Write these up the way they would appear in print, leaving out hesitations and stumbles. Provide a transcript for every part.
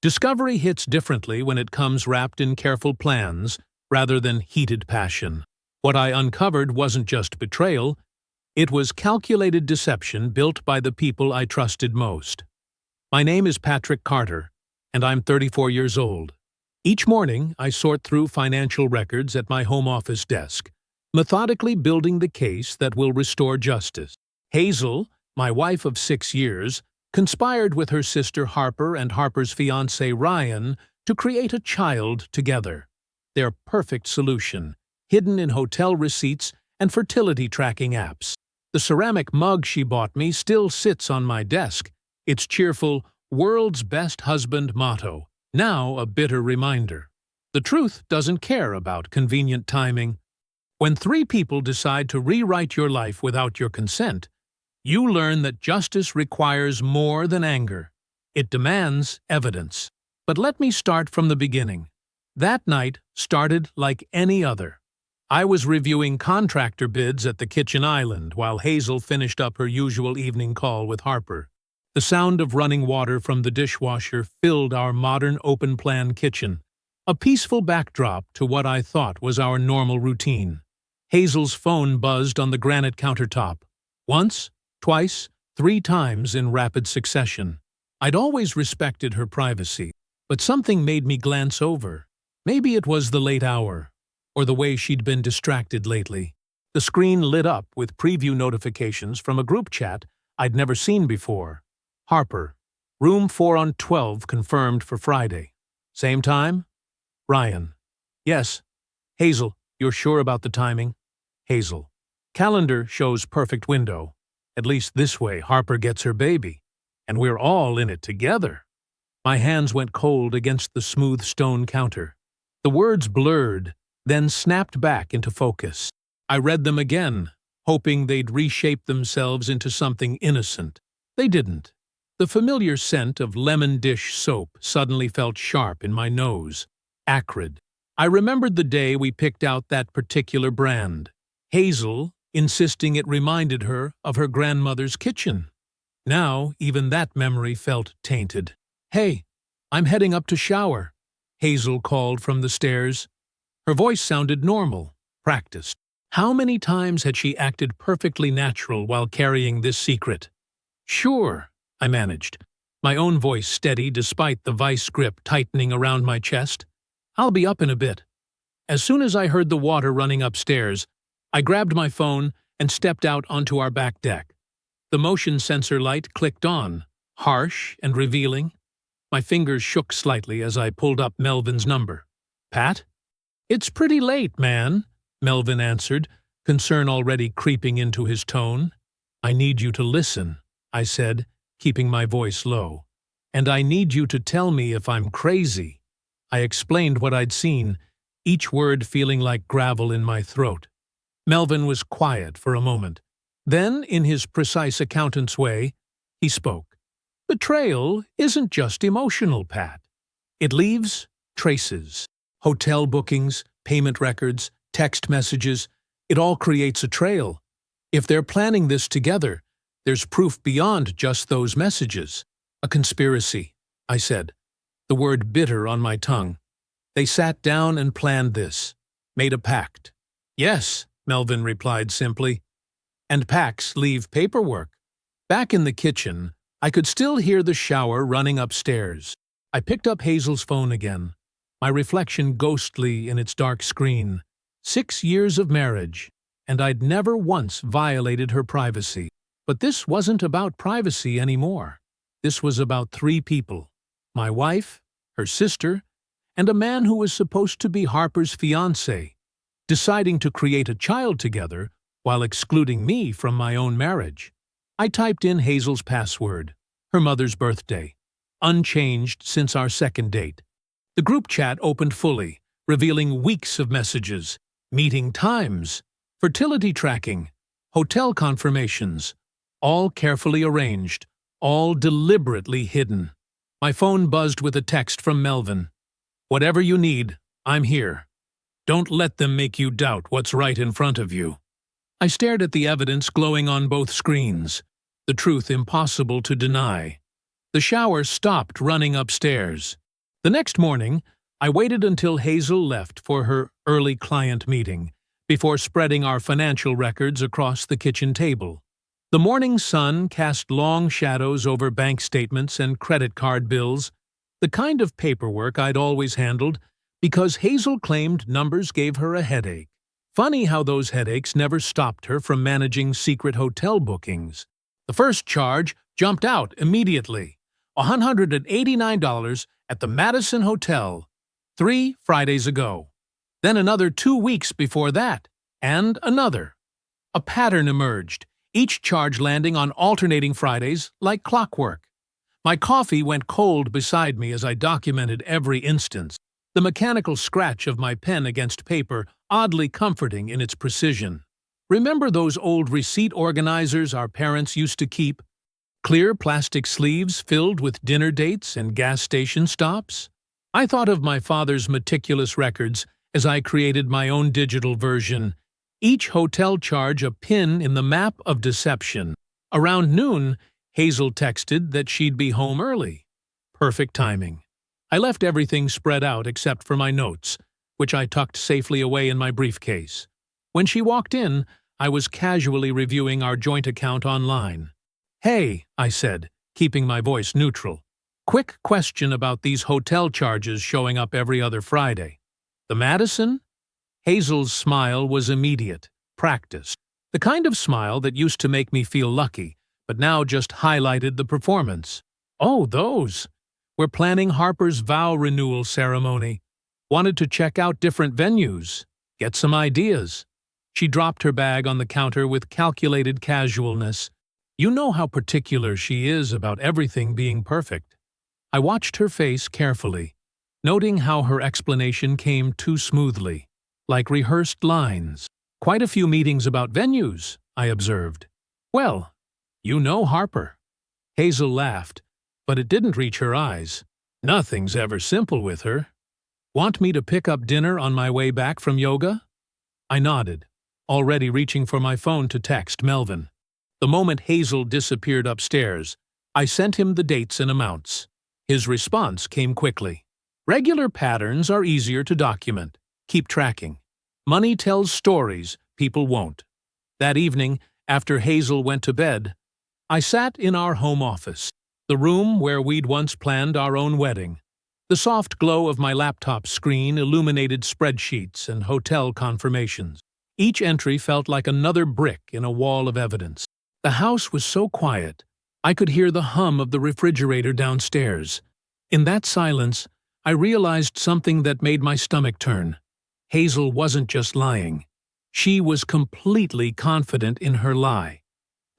Discovery hits differently when it comes wrapped in careful plans rather than heated passion. What I uncovered wasn't just betrayal, it was calculated deception built by the people I trusted most. My name is Patrick Carter, and I'm 34 years old. Each morning, I sort through financial records at my home office desk, methodically building the case that will restore justice. Hazel, my wife of 6 years, conspired with her sister Harper and Harper's fiancé Ryan to create a child together. Their perfect solution, hidden in hotel receipts and fertility tracking apps. The ceramic mug she bought me still sits on my desk, its cheerful, "World's Best Husband" motto, now a bitter reminder. The truth doesn't care about convenient timing. When 3 people decide to rewrite your life without your consent, you learn that justice requires more than anger. It demands evidence. But let me start from the beginning. That night started like any other. I was reviewing contractor bids at the kitchen island while Hazel finished up her usual evening call with Harper. The sound of running water from the dishwasher filled our modern open-plan kitchen, a peaceful backdrop to what I thought was our normal routine. Hazel's phone buzzed on the granite countertop. Once, twice, 3 times in rapid succession. I'd always respected her privacy, but something made me glance over. Maybe it was the late hour, or the way she'd been distracted lately. The screen lit up with preview notifications from a group chat I'd never seen before. Harper, room 4 on 12 confirmed for Friday. Same time? Ryan. Yes. Hazel, you're sure about the timing? Hazel. Calendar shows perfect window. At least this way Harper gets her baby, and we're all in it together. My hands went cold against the smooth stone counter. The words blurred, then snapped back into focus. I read them again, hoping they'd reshape themselves into something innocent. They didn't. The familiar scent of lemon dish soap suddenly felt sharp in my nose, acrid. I remembered the day we picked out that particular brand. Hazel, insisting it reminded her of her grandmother's kitchen. Now, even that memory felt tainted. "Hey, I'm heading up to shower," Hazel called from the stairs. Her voice sounded normal, practiced. How many times had she acted perfectly natural while carrying this secret? "Sure," I managed, my own voice steady despite the vice grip tightening around my chest. "I'll be up in a bit." As soon as I heard the water running upstairs, I grabbed my phone and stepped out onto our back deck. The motion sensor light clicked on, harsh and revealing. My fingers shook slightly as I pulled up Melvin's number. "Pat?" "It's pretty late, man," Melvin answered, concern already creeping into his tone. "I need you to listen," I said, keeping my voice low. "And I need you to tell me if I'm crazy." I explained what I'd seen, each word feeling like gravel in my throat. Melvin was quiet for a moment. Then, in his precise accountant's way, he spoke. "Betrayal isn't just emotional, Pat. It leaves traces. Hotel bookings, payment records, text messages, it all creates a trail. If they're planning this together, there's proof beyond just those messages." "A conspiracy," I said, the word bitter on my tongue. "They sat down and planned this, made a pact." "Yes," Melvin replied simply. "And pacts leave paperwork." Back in the kitchen, I could still hear the shower running upstairs. I picked up Hazel's phone again, my reflection ghostly in its dark screen. 6 years of marriage, and I'd never once violated her privacy. But this wasn't about privacy anymore. This was about 3 people. My wife, her sister, and a man who was supposed to be Harper's fiancé, deciding to create a child together while excluding me from my own marriage. I typed in Hazel's password, her mother's birthday, unchanged since our second date. The group chat opened fully, revealing weeks of messages, meeting times, fertility tracking, hotel confirmations, all carefully arranged, all deliberately hidden. My phone buzzed with a text from Melvin. "Whatever you need, I'm here. Don't let them make you doubt what's right in front of you." I stared at the evidence glowing on both screens, the truth impossible to deny. The shower stopped running upstairs. The next morning, I waited until Hazel left for her early client meeting before spreading our financial records across the kitchen table. The morning sun cast long shadows over bank statements and credit card bills, the kind of paperwork I'd always handled because Hazel claimed numbers gave her a headache. Funny how those headaches never stopped her from managing secret hotel bookings. The first charge jumped out immediately. $189 at the Madison Hotel, 3 Fridays ago. Then another 2 weeks before that, and another. A pattern emerged, each charge landing on alternating Fridays like clockwork. My coffee went cold beside me as I documented every instance, the mechanical scratch of my pen against paper oddly comforting in its precision. Remember those old receipt organizers our parents used to keep? Clear plastic sleeves filled with dinner dates and gas station stops? I thought of my father's meticulous records as I created my own digital version, each hotel charge a pin in the map of deception. Around noon, Hazel texted that she'd be home early. Perfect timing. I left everything spread out except for my notes, which I tucked safely away in my briefcase. When she walked in, I was casually reviewing our joint account online. "Hey," I said, keeping my voice neutral. "Quick question about these hotel charges showing up every other Friday. The Madison?" Hazel's smile was immediate, practiced. The kind of smile that used to make me feel lucky, but now just highlighted the performance. "Oh, those. We're planning Harper's vow renewal ceremony. Wanted to check out different venues, get some ideas." She dropped her bag on the counter with calculated casualness. You know how particular she is about everything being perfect. I watched her face carefully, noting how her explanation came too smoothly, like rehearsed lines. "Quite a few meetings about venues," I observed. "Well, you know Harper." Hazel laughed, but it didn't reach her eyes. "Nothing's ever simple with her. Want me to pick up dinner on my way back from yoga?" I nodded, already reaching for my phone to text Melvin. The moment Hazel disappeared upstairs, I sent him the dates and amounts. His response came quickly. "Regular patterns are easier to document. Keep tracking. Money tells stories people won't." That evening, after Hazel went to bed, I sat in our home office, the room where we'd once planned our own wedding. The soft glow of my laptop screen illuminated spreadsheets and hotel confirmations. Each entry felt like another brick in a wall of evidence. The house was so quiet, I could hear the hum of the refrigerator downstairs. In that silence, I realized something that made my stomach turn. Hazel wasn't just lying. She was completely confident in her lie.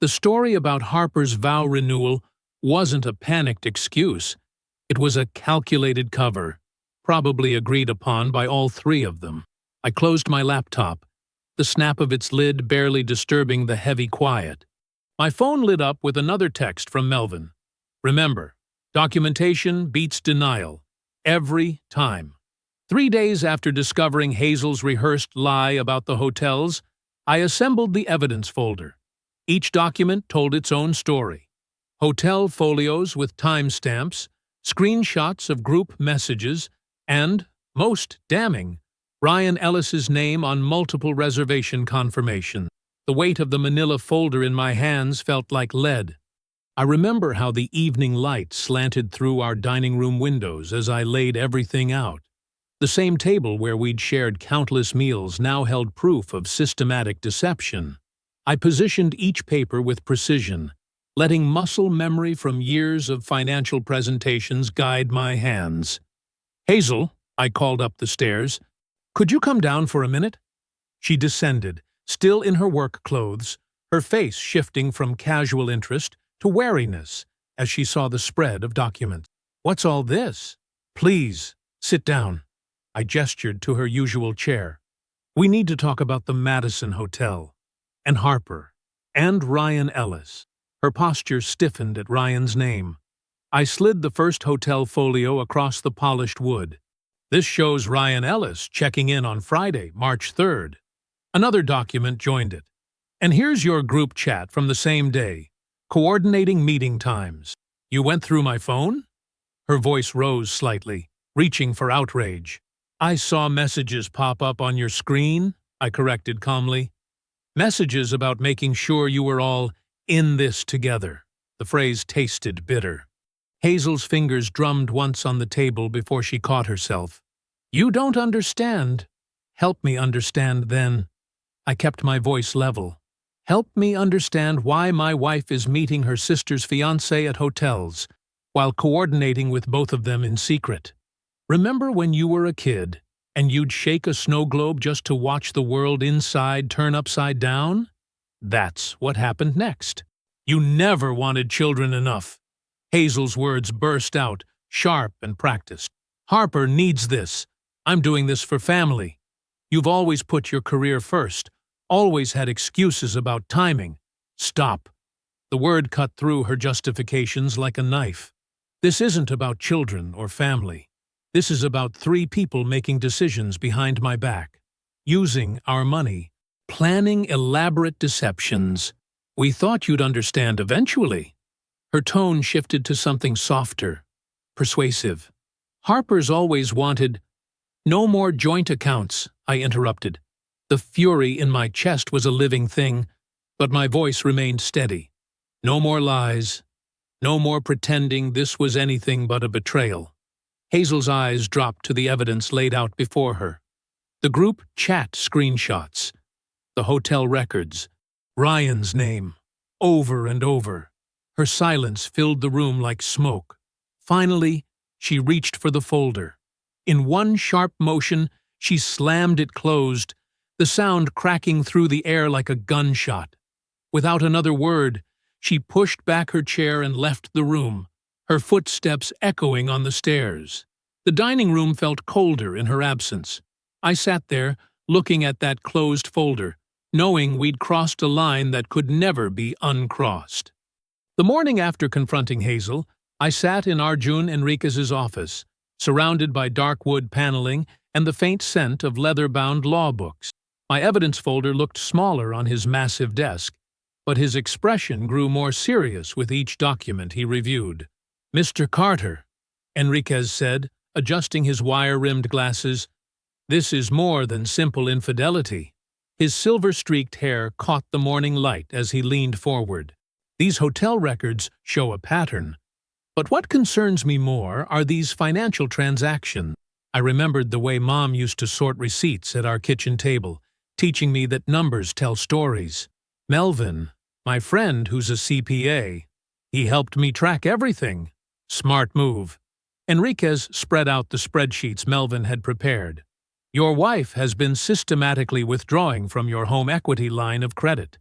The story about Harper's vow renewal wasn't a panicked excuse. It was a calculated cover, probably agreed upon by all three of them. I closed my laptop, the snap of its lid barely disturbing the heavy quiet. My phone lit up with another text from Melvin. "Remember, documentation beats denial. Every time." 3 days after discovering Hazel's rehearsed lie about the hotels, I assembled the evidence folder. Each document told its own story. Hotel folios with timestamps, screenshots of group messages, and, most damning, Ryan Ellis's name on multiple reservation confirmations. The weight of the manila folder in my hands felt like lead. I remember how the evening light slanted through our dining room windows as I laid everything out. The same table where we'd shared countless meals now held proof of systematic deception. I positioned each paper with precision, letting muscle memory from years of financial presentations guide my hands. "Hazel," I called up the stairs, "could you come down for a minute?" She descended, still in her work clothes, her face shifting from casual interest to wariness as she saw the spread of documents. "What's all this?" "Please, sit down." I gestured to her usual chair. "We need to talk about the Madison Hotel, and Harper, and Ryan Ellis." Her posture stiffened at Ryan's name. I slid the first hotel folio across the polished wood. "This shows Ryan Ellis checking in on Friday, March 3rd. Another document joined it. "And here's your group chat from the same day, coordinating meeting times." "You went through my phone?" Her voice rose slightly. reaching for outrage. "I saw messages pop up on your screen," I corrected calmly. "Messages about making sure you were all in this together." The phrase tasted bitter. Hazel's fingers drummed once on the table before she caught herself. "You don't understand." "Help me understand, then." I kept my voice level. "Help me understand why my wife is meeting her sister's fiancé at hotels, while coordinating with both of them in secret. Remember when you were a kid, and you'd shake a snow globe just to watch the world inside turn upside down? That's what happened next. You never wanted children enough." Hazel's words burst out, sharp and practiced. "Harper needs this. I'm doing this for family. You've always put your career first, always had excuses about timing. Stop." The word cut through her justifications like a knife. "This isn't about children or family. This is about 3 people making decisions behind my back, using our money, planning elaborate deceptions. We thought you'd understand eventually." Her tone shifted to something softer, persuasive. "Harper's always wanted—" "No more joint accounts," I interrupted. The fury in my chest was a living thing, but my voice remained steady. "No more lies. No more pretending this was anything but a betrayal." Hazel's eyes dropped to the evidence laid out before her. The group chat screenshots, the hotel records, Ryan's name, over and over. Her silence filled the room like smoke. Finally, she reached for the folder. In one sharp motion, she slammed it closed, the sound cracking through the air like a gunshot. Without another word, she pushed back her chair and left the room, her footsteps echoing on the stairs. The dining room felt colder in her absence. I sat there, looking at that closed folder, knowing we'd crossed a line that could never be uncrossed. The morning after confronting Hazel, I sat in Arjun Enriquez's office, surrounded by dark wood paneling and the faint scent of leather-bound law books. My evidence folder looked smaller on his massive desk, but his expression grew more serious with each document he reviewed. "Mr. Carter," Enriquez said, adjusting his wire-rimmed glasses, "this is more than simple infidelity." His silver-streaked hair caught the morning light as he leaned forward. "These hotel records show a pattern. But what concerns me more are these financial transactions." I remembered the way Mom used to sort receipts at our kitchen table, teaching me that numbers tell stories. Melvin, my friend who's a CPA, he helped me track everything. Smart move. Enriquez spread out the spreadsheets Melvin had prepared. "Your wife has been systematically withdrawing from your home equity line of credit.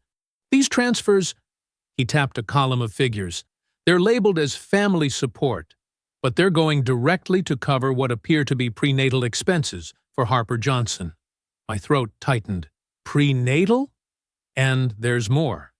These transfers," he tapped a column of figures, "they're labeled as family support, but they're going directly to cover what appear to be prenatal expenses for Harper Johnson." My throat tightened. "Prenatal? And there's more."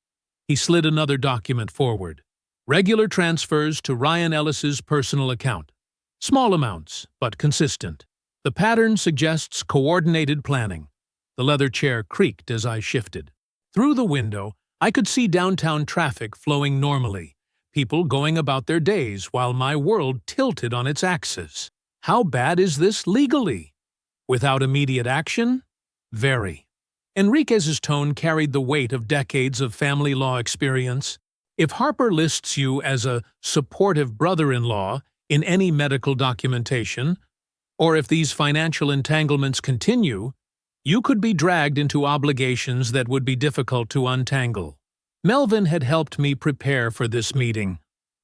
He slid another document forward. "Regular transfers to Ryan Ellis's personal account. Small amounts, but consistent. The pattern suggests coordinated planning." The leather chair creaked as I shifted. Through the window, I could see downtown traffic flowing normally, people going about their days while my world tilted on its axis. How bad is this legally? Without immediate action? Very. Enriquez's tone carried the weight of decades of family law experience. "If Harper lists you as a supportive brother-in-law in any medical documentation, or if these financial entanglements continue, you could be dragged into obligations that would be difficult to untangle." Melvin had helped me prepare for this meeting,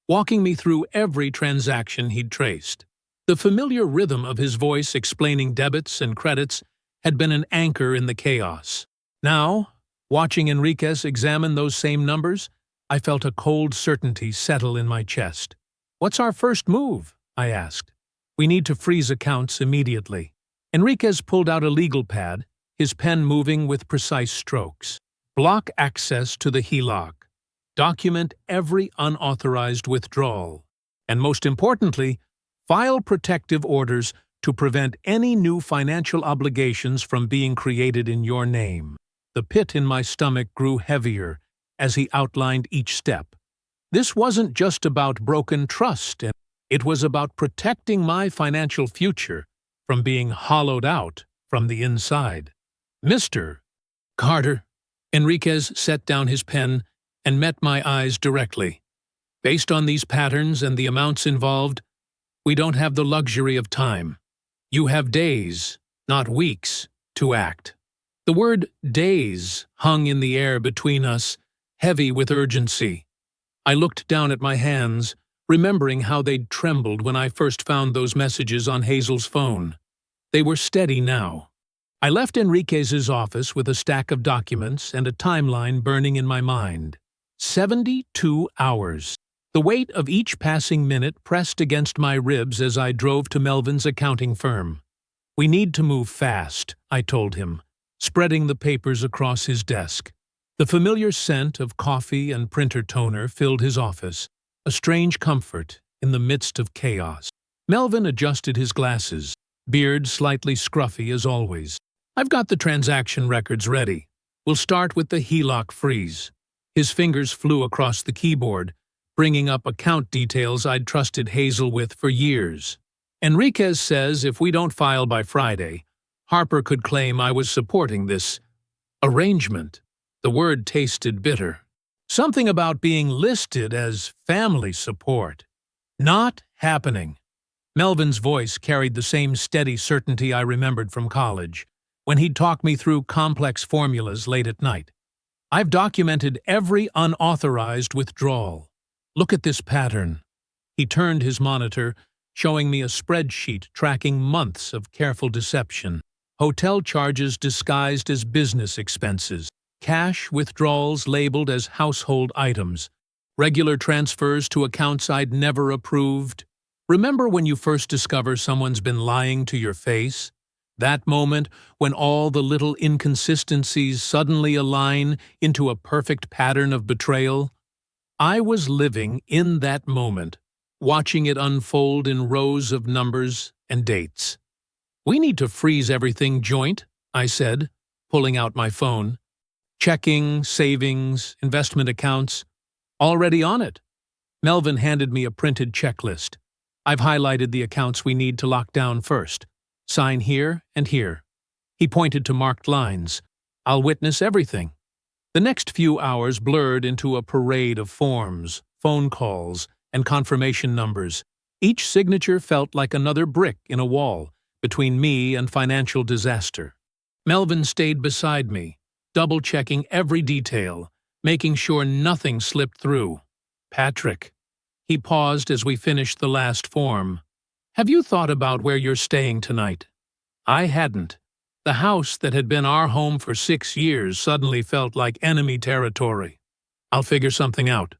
walking me through every transaction he'd traced. The familiar rhythm of his voice explaining debits and credits had been an anchor in the chaos. Now, watching Enriquez examine those same numbers, I felt a cold certainty settle in my chest. "What's our first move?" I asked. "We need to freeze accounts immediately." Enriquez pulled out a legal pad, his pen moving with precise strokes. "Block access to the HELOC. Document every unauthorized withdrawal. And most importantly, file protective orders to prevent any new financial obligations from being created in your name." The pit in my stomach grew heavier as he outlined each step. This wasn't just about broken trust It was about protecting my financial future from being hollowed out from the inside. Mr. Carter. Enriquez set down his pen and met my eyes directly. Based on these patterns and the amounts involved, we don't have the luxury of time. You have days, not weeks, to act. The word days hung in the air between us, heavy with urgency. I looked down at my hands, remembering how they'd trembled when I first found those messages on Hazel's phone. They were steady now. I left Enriquez's office with a stack of documents and a timeline burning in my mind. 72 hours. The weight of each passing minute pressed against my ribs as I drove to Melvin's accounting firm. We need to move fast, I told him, spreading the papers across his desk. The familiar scent of coffee and printer toner filled his office, a strange comfort in the midst of chaos. Melvin adjusted his glasses, beard slightly scruffy as always. I've got the transaction records ready. We'll start with the HELOC freeze. His fingers flew across the keyboard, bringing up account details I'd trusted Hazel with for years. Enriquez says if we don't file by Friday, Harper could claim I was supporting this arrangement. The word tasted bitter. Something about being listed as family support. Not happening. Melvin's voice carried the same steady certainty I remembered from college, when he'd talk me through complex formulas late at night. I've documented every unauthorized withdrawal. Look at this pattern. He turned his monitor, showing me a spreadsheet tracking months of careful deception. Hotel charges disguised as business expenses. Cash withdrawals labeled as household items. Regular transfers to accounts I'd never approved. Remember when you first discover someone's been lying to your face? That moment when all the little inconsistencies suddenly align into a perfect pattern of betrayal? I was living in that moment, watching it unfold in rows of numbers and dates. We need to freeze everything joint, I said, pulling out my phone. Checking, savings, investment accounts. Already on it. Melvin handed me a printed checklist. I've highlighted the accounts we need to lock down first. Sign here and here. He pointed to marked lines. I'll witness everything. The next few hours blurred into a parade of forms, phone calls, and confirmation numbers. Each signature felt like another brick in a wall between me and financial disaster. Melvin stayed beside me, double-checking every detail, making sure nothing slipped through. Patrick. He paused as we finished the last form. Have you thought about where you're staying tonight? I hadn't. The house that had been our home for 6 years suddenly felt like enemy territory. I'll figure something out.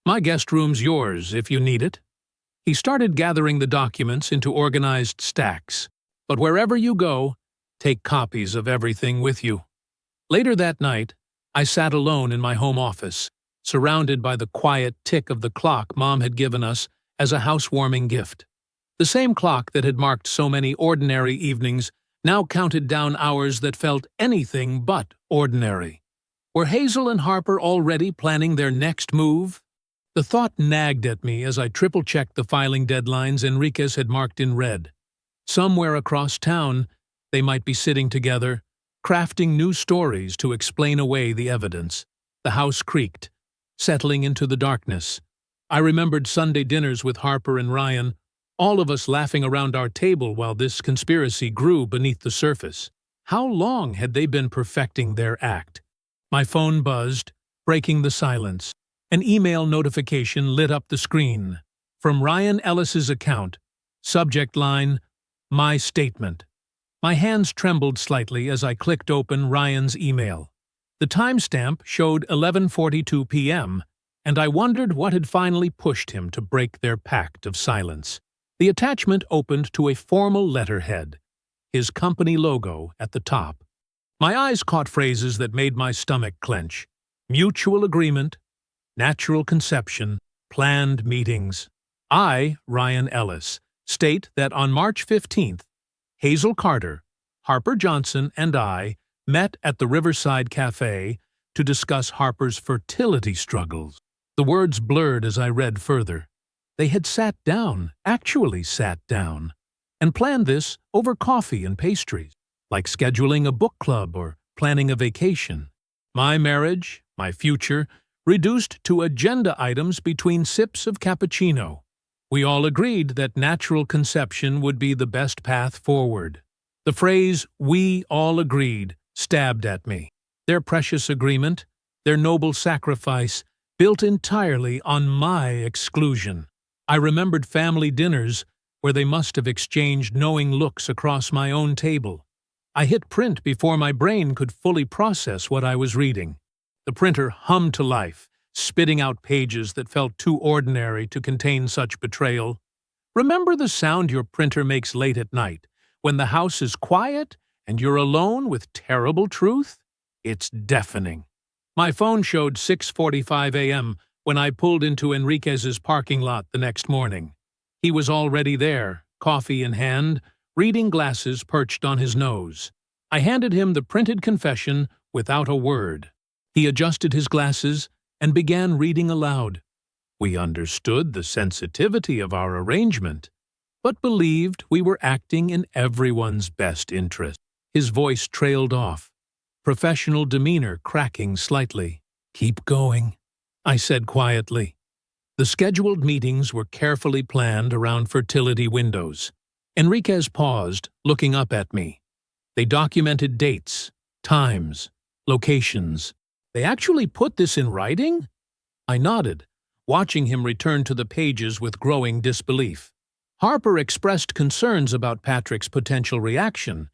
My guest room's yours if you need it. He started gathering the documents into organized stacks. But wherever you go, take copies of everything with you. Later that night, I sat alone in my home office, surrounded by the quiet tick of the clock Mom had given us as a housewarming gift. The same clock that had marked so many ordinary evenings now counted down hours that felt anything but ordinary. Were Hazel and Harper already planning their next move? The thought nagged at me as I triple-checked the filing deadlines Enriquez had marked in red. Somewhere across town, they might be sitting together, crafting new stories to explain away the evidence. The house creaked, settling into the darkness. I remembered Sunday dinners with Harper and Ryan, all of us laughing around our table while this conspiracy grew beneath the surface. How long had they been perfecting their act? My phone buzzed, breaking the silence. An email notification lit up the screen. From Ryan Ellis's account. Subject line, My Statement. My hands trembled slightly as I clicked open Ryan's email. The timestamp showed 11:42 p.m., and I wondered what had finally pushed him to break their pact of silence. The attachment opened to a formal letterhead, his company logo at the top. My eyes caught phrases that made my stomach clench. Mutual agreement, natural conception, planned meetings. I, Ryan Ellis, state that on March 15th, Hazel Carter, Harper Johnson, and I met at the Riverside Cafe to discuss Harper's fertility struggles. The words blurred as I read further. They had sat down, actually sat down, and planned this over coffee and pastries, like scheduling a book club or planning a vacation. My marriage, my future, reduced to agenda items between sips of cappuccino. We all agreed that natural conception would be the best path forward. The phrase, "we all agreed," stabbed at me. Their precious agreement, their noble sacrifice, built entirely on my exclusion. I remembered family dinners where they must have exchanged knowing looks across my own table. I hit print before my brain could fully process what I was reading. The printer hummed to life, spitting out pages that felt too ordinary to contain such betrayal. Remember the sound your printer makes late at night, when the house is quiet and you're alone with terrible truth? It's deafening. My phone showed 6:45 a.m. when I pulled into Enriquez's parking lot the next morning. He was already there, coffee in hand, reading glasses perched on his nose. I handed him the printed confession without a word. He adjusted his glasses and began reading aloud. We understood the sensitivity of our arrangement, but believed we were acting in everyone's best interest. His voice trailed off, professional demeanor cracking slightly. "Keep going," I said quietly. The scheduled meetings were carefully planned around fertility windows. Enriquez paused, looking up at me. They documented dates, times, locations. "They actually put this in writing?" I nodded, watching him return to the pages with growing disbelief. Harper expressed concerns about Patrick's potential reaction,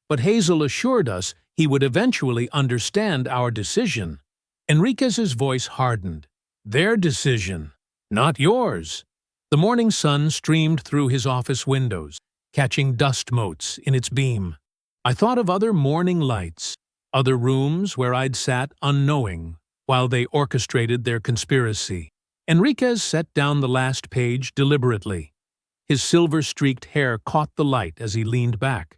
but Hazel assured us he would eventually understand our decision. Enriquez's voice hardened. "Their decision, not yours." The morning sun streamed through his office windows, catching dust motes in its beam. I thought of other morning lights, other rooms where I'd sat unknowing while they orchestrated their conspiracy. Enriquez set down the last page deliberately. His silver-streaked hair caught the light as he leaned back.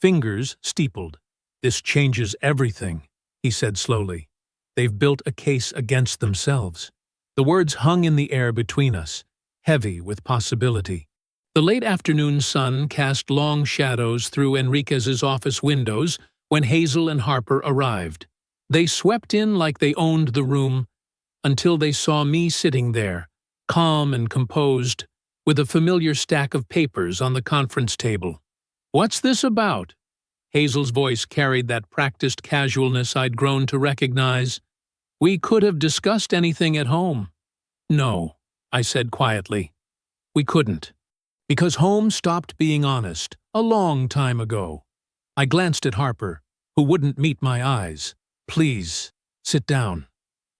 Fingers steepled. "This changes everything," he said slowly. "They've built a case against themselves." The words hung in the air between us, heavy with possibility. The late afternoon sun cast long shadows through Enriquez's office windows when Hazel and Harper arrived. They swept in like they owned the room, until they saw me sitting there, calm and composed, with a familiar stack of papers on the conference table. "What's this about?" Hazel's voice carried that practiced casualness I'd grown to recognize. "We could have discussed anything at home." "No," I said quietly. "We couldn't. Because home stopped being honest a long time ago." I glanced at Harper, who wouldn't meet my eyes. "Please, sit down."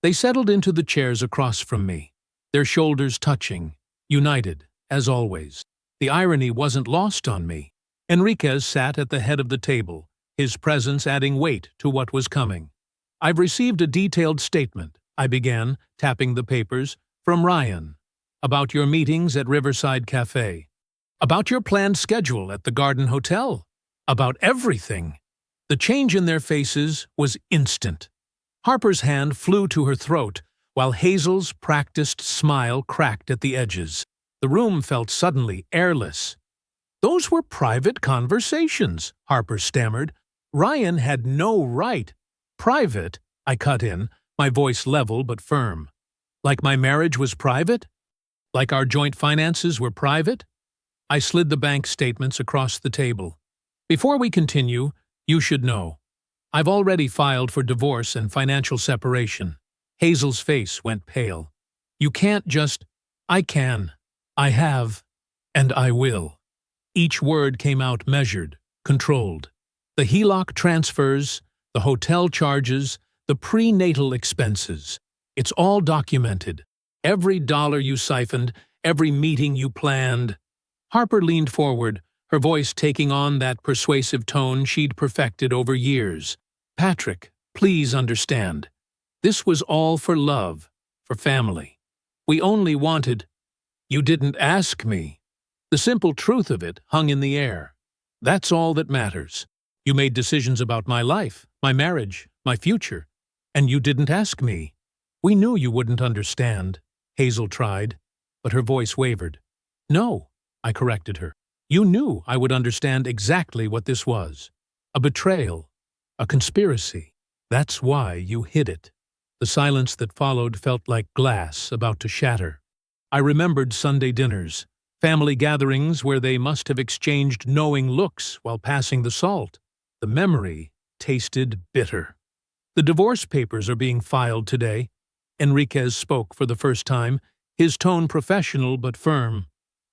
They settled into the chairs across from me, their shoulders touching, united, as always. The irony wasn't lost on me. Enriquez sat at the head of the table, his presence adding weight to what was coming. "I've received a detailed statement," I began, tapping the papers, "from Ryan, about your meetings at Riverside Cafe, about your planned schedule at the Garden Hotel, about everything." The change in their faces was instant. Harper's hand flew to her throat, while Hazel's practiced smile cracked at the edges. The room felt suddenly airless. "Those were private conversations," Harper stammered. "Ryan had no right." "Private?" I cut in, my voice level but firm. "Like my marriage was private? Like our joint finances were private?" I slid the bank statements across the table. "Before we continue, you should know. I've already filed for divorce and financial separation." Hazel's face went pale. "You can't just—" "I can. I have. And I will." Each word came out measured, controlled. The HELOC transfers, the hotel charges, the prenatal expenses. It's all documented. Every dollar you siphoned, every meeting you planned. Harper leaned forward, her voice taking on that persuasive tone she'd perfected over years. "Patrick, please understand. This was all for love, for family. We only wanted—" "You didn't ask me." The simple truth of it hung in the air. "That's all that matters. You made decisions about my life, my marriage, my future, and you didn't ask me." "We knew you wouldn't understand," Hazel tried, but her voice wavered. "No," I corrected her. "You knew I would understand exactly what this was. A betrayal. A conspiracy. That's why you hid it." The silence that followed felt like glass about to shatter. I remembered Sunday dinners, family gatherings where they must have exchanged knowing looks while passing the salt. The memory tasted bitter. "The divorce papers are being filed today." Enriquez spoke for the first time, his tone professional but firm.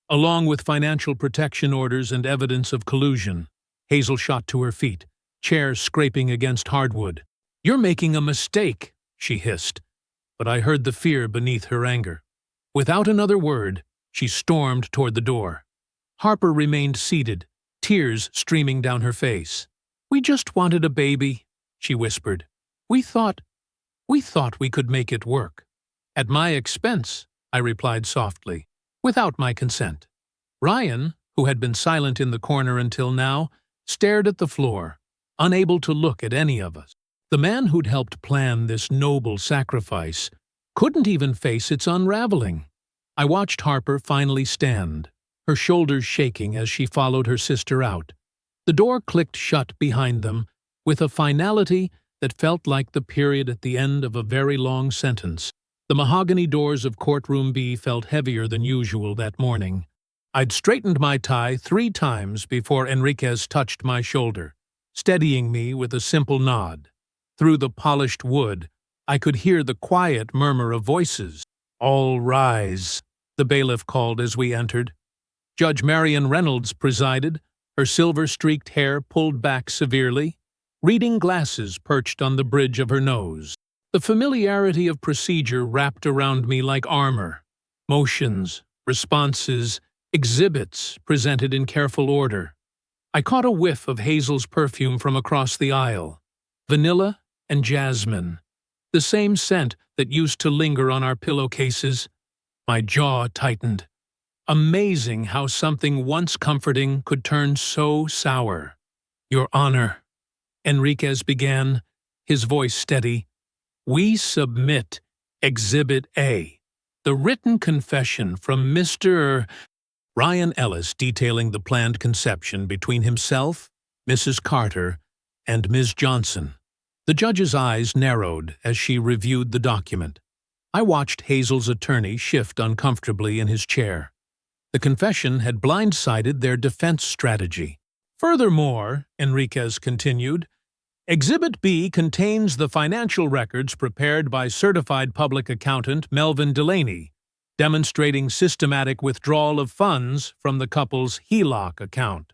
"Along with financial protection orders and evidence of collusion." Hazel shot to her feet, chair scraping against hardwood. "You're making a mistake," she hissed, but I heard the fear beneath her anger. Without another word, she stormed toward the door. Harper remained seated, tears streaming down her face. "We just wanted a baby," she whispered. We thought we could make it work." "At my expense," I replied softly, "without my consent." Ryan, who had been silent in the corner until now, stared at the floor, unable to look at any of us. The man who'd helped plan this noble sacrifice couldn't even face its unraveling. I watched Harper finally stand, her shoulders shaking as she followed her sister out. The door clicked shut behind them with a finality that felt like the period at the end of a very long sentence. The mahogany doors of courtroom B felt heavier than usual that morning. I'd straightened my tie 3 times before Enriquez touched my shoulder, steadying me with a simple nod. Through the polished wood, I could hear the quiet murmur of voices. "All rise," the bailiff called as we entered. Judge Marion Reynolds presided, her silver-streaked hair pulled back severely, reading glasses perched on the bridge of her nose. The familiarity of procedure wrapped around me like armor. Motions, responses, exhibits presented in careful order. I caught a whiff of Hazel's perfume from across the aisle. Vanilla and jasmine. The same scent that used to linger on our pillowcases. My jaw tightened. Amazing how something once comforting could turn so sour. "Your Honor," Enriquez began, his voice steady, "we submit Exhibit A, the written confession from Mr. Ryan Ellis detailing the planned conception between himself, Mrs. Carter, and Ms. Johnson." The judge's eyes narrowed as she reviewed the document. I watched Hazel's attorney shift uncomfortably in his chair. The confession had blindsided their defense strategy. "Furthermore," Enriquez continued, "Exhibit B contains the financial records prepared by certified public accountant Melvin Delaney, demonstrating systematic withdrawal of funds from the couple's HELOC account."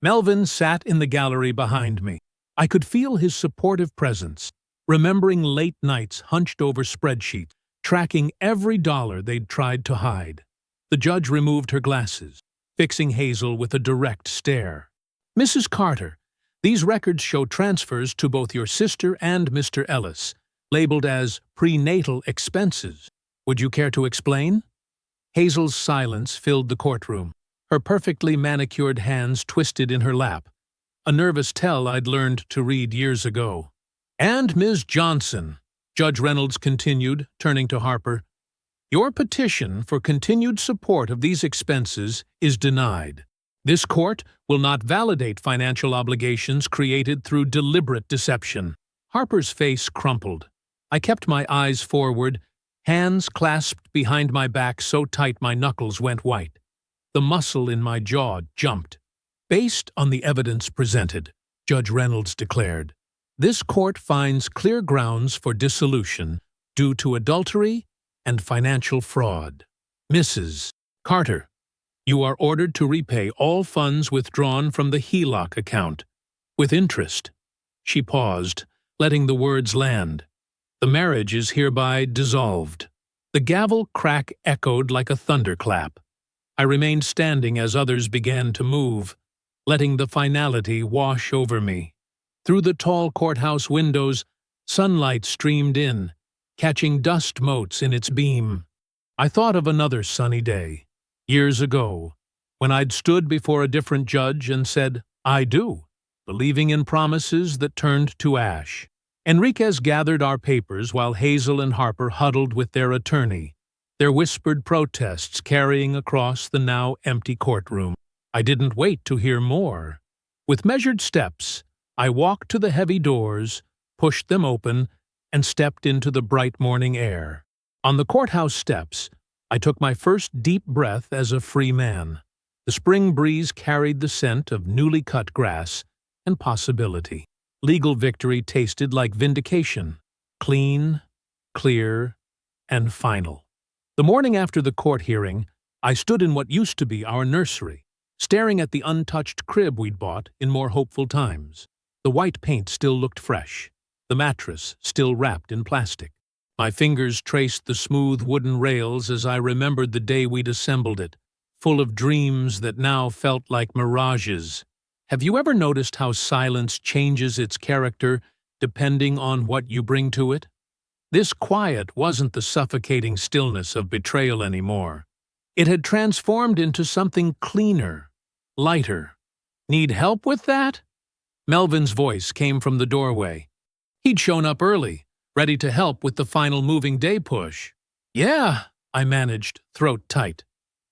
Melvin sat in the gallery behind me. I could feel his supportive presence, remembering late nights hunched over spreadsheets, tracking every dollar they'd tried to hide. The judge removed her glasses, fixing Hazel with a direct stare. "Mrs. Carter, these records show transfers to both your sister and Mr. Ellis, labeled as prenatal expenses. Would you care to explain?" Hazel's silence filled the courtroom, her perfectly manicured hands twisted in her lap, a nervous tell I'd learned to read years ago. "And Ms. Johnson," Judge Reynolds continued, turning to Harper, "your petition for continued support of these expenses is denied. This court will not validate financial obligations created through deliberate deception." Harper's face crumpled. I kept my eyes forward, hands clasped behind my back so tight my knuckles went white. The muscle in my jaw jumped. "Based on the evidence presented," Judge Reynolds declared, "this court finds clear grounds for dissolution due to adultery and financial fraud. Mrs. Carter, you are ordered to repay all funds withdrawn from the HELOC account, with interest." She paused, letting the words land. "The marriage is hereby dissolved." The gavel crack echoed like a thunderclap. I remained standing as others began to move, letting the finality wash over me. Through the tall courthouse windows, sunlight streamed in, catching dust motes in its beam. I thought of another sunny day, years ago, when I'd stood before a different judge and said, "I do," believing in promises that turned to ash. Enriquez gathered our papers while Hazel and Harper huddled with their attorney, their whispered protests carrying across the now empty courtroom. I didn't wait to hear more. With measured steps, I walked to the heavy doors, pushed them open, and stepped into the bright morning air. On the courthouse steps, I took my first deep breath as a free man. The spring breeze carried the scent of newly cut grass and possibility. Legal victory tasted like vindication, clean, clear, and final. The morning after the court hearing, I stood in what used to be our nursery, staring at the untouched crib we'd bought in more hopeful times. The white paint still looked fresh, the mattress still wrapped in plastic. My fingers traced the smooth wooden rails as I remembered the day we'd assembled it, full of dreams that now felt like mirages. Have you ever noticed how silence changes its character depending on what you bring to it? This quiet wasn't the suffocating stillness of betrayal anymore. It had transformed into something cleaner, lighter. Need help with that? Melvin's voice came from the doorway. He'd shown up early, ready to help with the final moving day push. Yeah, I managed, throat tight.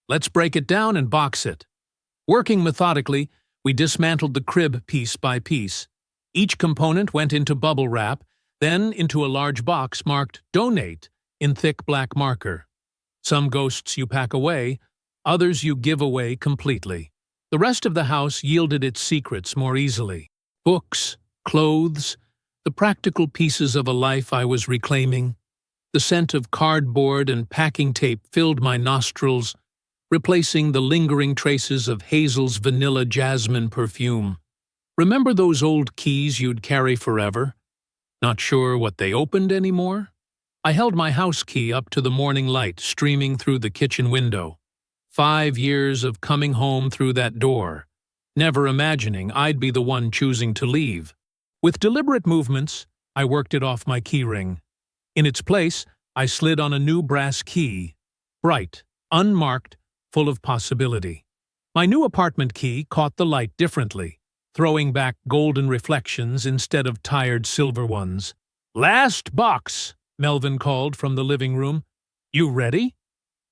Let's break it down and box it. Working methodically, we dismantled the crib piece by piece. Each component went into bubble wrap, then into a large box marked Donate in thick black marker. Some ghosts you pack away, others you give away completely. The rest of the house yielded its secrets more easily. Books, clothes, the practical pieces of a life I was reclaiming. The scent of cardboard and packing tape filled my nostrils, replacing the lingering traces of Hazel's vanilla jasmine perfume. Remember those old keys you'd carry forever? Not sure what they opened anymore? I held my house key up to the morning light streaming through the kitchen window. 5 years of coming home through that door, never imagining I'd be the one choosing to leave. With deliberate movements, I worked it off my keyring. In its place, I slid on a new brass key, bright, unmarked, full of possibility. My new apartment key caught the light differently, throwing back golden reflections instead of tired silver ones. "Last box," Melvin called from the living room. "You ready?"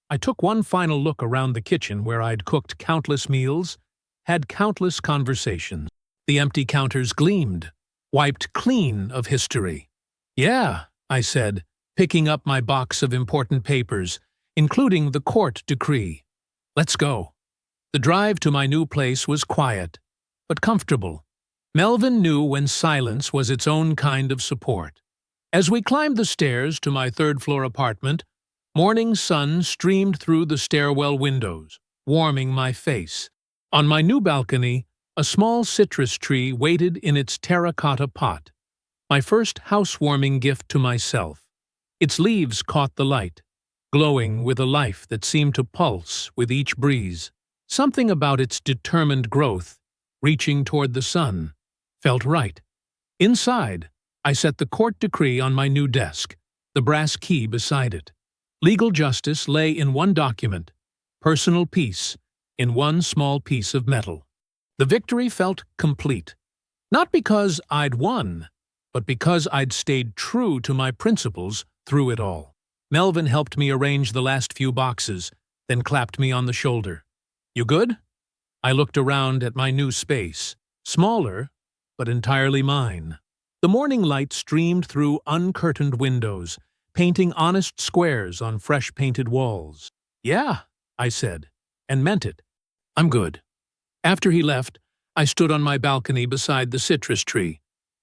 I took one final look around the kitchen where I'd cooked countless meals, had countless conversations. The empty counters gleamed, wiped clean of history. "Yeah," I said, picking up my box of important papers, including the court decree. "Let's go." The drive to my new place was quiet, but comfortable. Melvin knew when silence was its own kind of support. As we climbed the stairs to my third-floor apartment, morning sun streamed through the stairwell windows, warming my face. On my new balcony, a small citrus tree waited in its terracotta pot, my first housewarming gift to myself. Its leaves caught the light, glowing with a life that seemed to pulse with each breeze. Something about its determined growth, reaching toward the sun, felt right. Inside, I set the court decree on my new desk, the brass key beside it. Legal justice lay in one document, personal peace in one small piece of metal. The victory felt complete. Not because I'd won, but because I'd stayed true to my principles through it all. Melvin helped me arrange the last few boxes, then clapped me on the shoulder. "You good?" I looked around at my new space, smaller, but entirely mine. The morning light streamed through uncurtained windows, painting honest squares on fresh-painted walls. "Yeah," I said, and meant it. "I'm good." After he left, I stood on my balcony beside the citrus tree,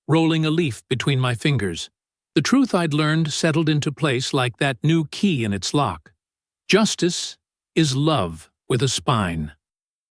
rolling a leaf between my fingers. The truth I'd learned settled into place like that new key in its lock. Justice is love with a spine.